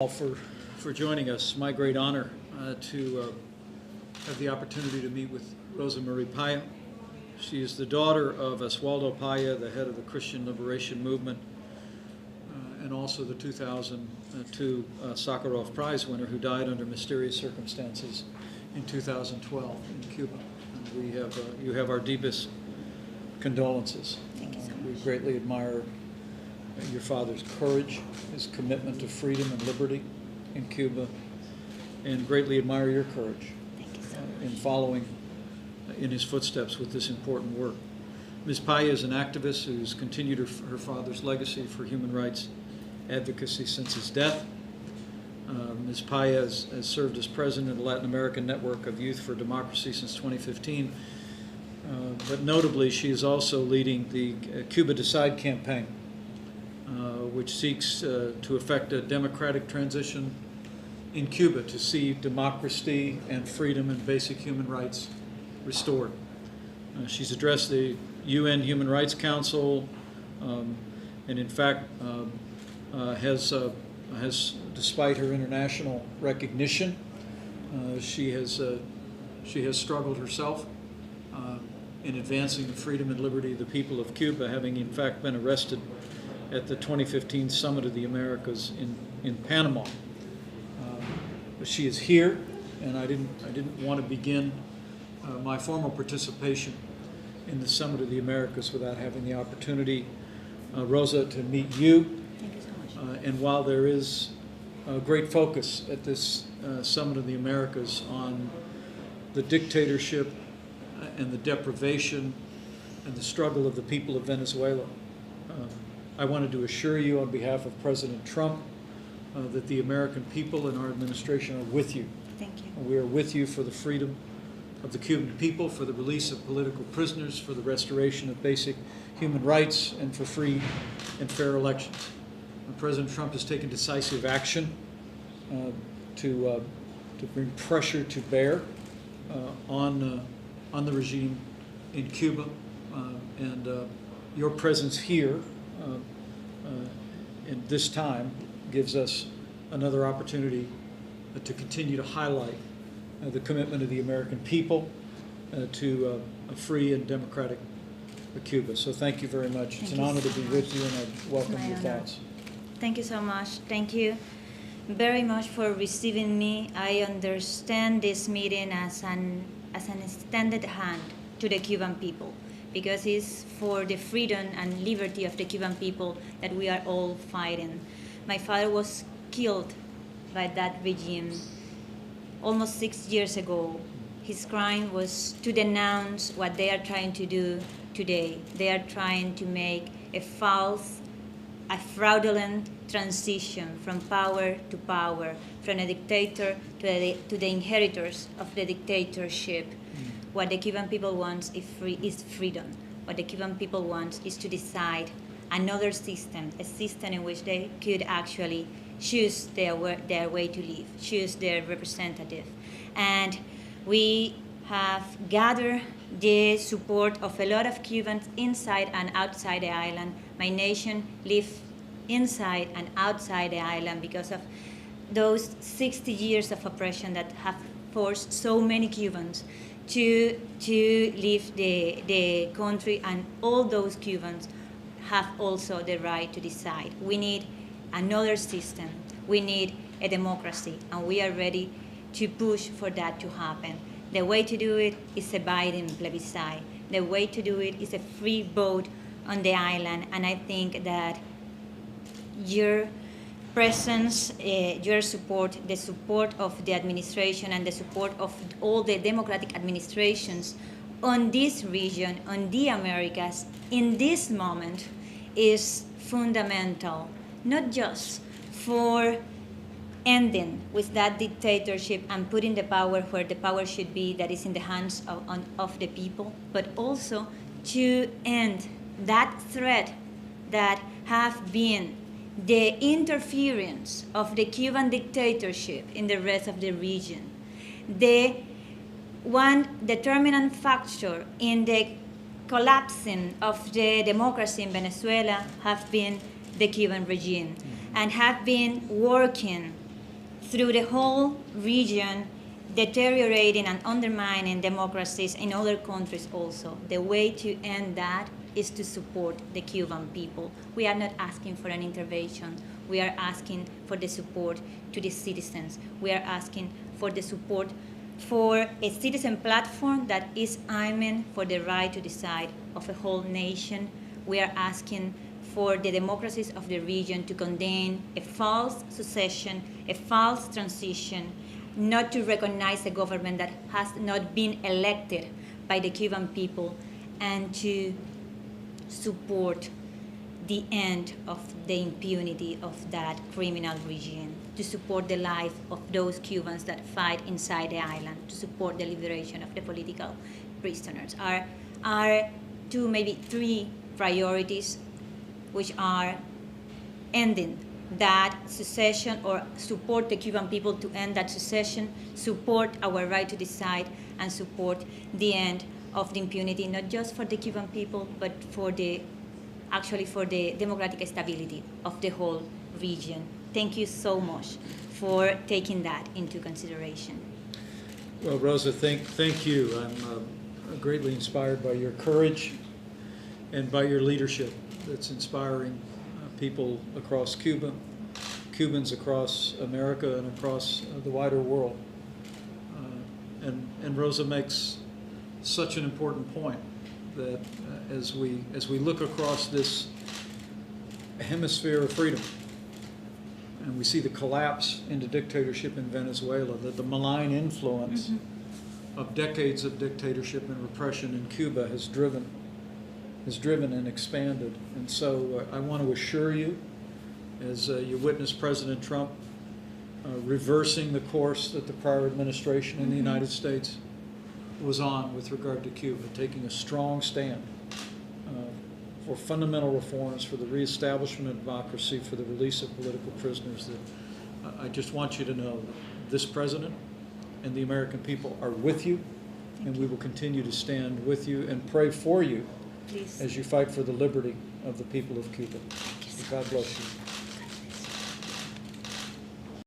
All for joining us. My great honor to have the opportunity to meet with Rosa Payá. She is the daughter of Oswaldo Payá, the head of the Christian Liberation Movement, and also the 2002 Sakharov Prize winner who died under mysterious circumstances in 2012 in Cuba. And you have our deepest condolences. Thank you so much. We greatly admire your father's courage, his commitment to freedom and liberty in Cuba, and greatly admire your courage in following in his footsteps with this important work. Ms. Payá is an activist who's continued her father's legacy for human rights advocacy since his death. Ms. Payá has served as president of the Latin American Network of Youth for Democracy since 2015, but notably she is also leading the Cuba Decide campaign, which seeks to effect a democratic transition in Cuba to see democracy and freedom and basic human rights restored. She's addressed the UN Human Rights Council and in fact has, despite her international recognition, she has struggled herself in advancing the freedom and liberty of the people of Cuba, having in fact been arrested at the 2015 Summit of the Americas in Panama. But she is here, and I didn't want to begin my formal participation in the Summit of the Americas without having the opportunity, Rosa, to meet you. Thank you so much. And while there is a great focus at this Summit of the Americas on the dictatorship and the deprivation and the struggle of the people of Venezuela, I wanted to assure you on behalf of President Trump that the American people and our administration are with you. Thank you. We are with you for the freedom of the Cuban people, for the release of political prisoners, for the restoration of basic human rights, and for free and fair elections. President Trump has taken decisive action to bring pressure to bear on the regime in Cuba, and your presence here in this time gives us another opportunity to continue to highlight the commitment of the American people to a free and democratic Cuba. So thank you very much. It's an honor to be with you, and I welcome your thoughts. Thank you so much. Thank you very much for receiving me. I understand this meeting as an extended hand to the Cuban people, because it's for the freedom and liberty of the Cuban people that we are all fighting. My father was killed by that regime almost 6 years ago. His crime was to denounce what they are trying to do today. They are trying to make a fraudulent transition from power to power, from a dictator to the inheritors of the dictatorship. What the Cuban people want is freedom. What the Cuban people want is to decide another system, a system in which they could actually choose their way to live, choose their representative. And we have gathered the support of a lot of Cubans inside and outside the island. My nation lives inside and outside the island because of those 60 years of oppression that have forced so many Cubans to leave the country, and all those Cubans have also the right to decide. We need another system. We need a democracy, and we are ready to push for that to happen. The way to do it is a Biden plebiscite. The way to do it is a free vote on the island, and I think that your presence, your support, the support of the administration and the support of all the democratic administrations on this region, on the Americas, in this moment, is fundamental, not just for ending with that dictatorship and putting the power where the power should be, that is in the hands of the people, but also to end that threat that have been the interference of the Cuban dictatorship in the rest of the region. The one determinant factor in the collapsing of the democracy in Venezuela have been the Cuban regime, and have been working through the whole region, deteriorating and undermining democracies in other countries also. The way to end that is to support the Cuban people. We are not asking for an intervention. We are asking for the support to the citizens. We are asking for the support for a citizen platform that is aiming for the right to decide of a whole nation. We are asking for the democracies of the region to condemn a false succession, a false transition, not to recognize a government that has not been elected by the Cuban people, and to support the end of the impunity of that criminal regime, to support the life of those Cubans that fight inside the island, to support the liberation of the political prisoners, are two, maybe three priorities, which are ending that secession, or support the Cuban people to end that secession, support our right to decide, and support the end of the impunity, not just for the Cuban people, but for the democratic stability of the whole region. Thank you so much for taking that into consideration. Well, Rosa, thank you. I'm greatly inspired by your courage and by your leadership that's inspiring people across Cuba, Cubans across America and across the wider world. And Rosa makes such an important point that as we look across this hemisphere of freedom, and we see the collapse into dictatorship in Venezuela, that the malign influence of decades of dictatorship and repression in Cuba has driven and expanded. And so I want to assure you, as you witnessed President Trump reversing the course that the prior administration in the United States was on with regard to Cuba, taking a strong stand for fundamental reforms, for the reestablishment of democracy, for the release of political prisoners. That I just want you to know that this president and the American people are with you, and we will continue to stand with you and pray for you Please. as you fight for the liberty of the people of Cuba. God bless you.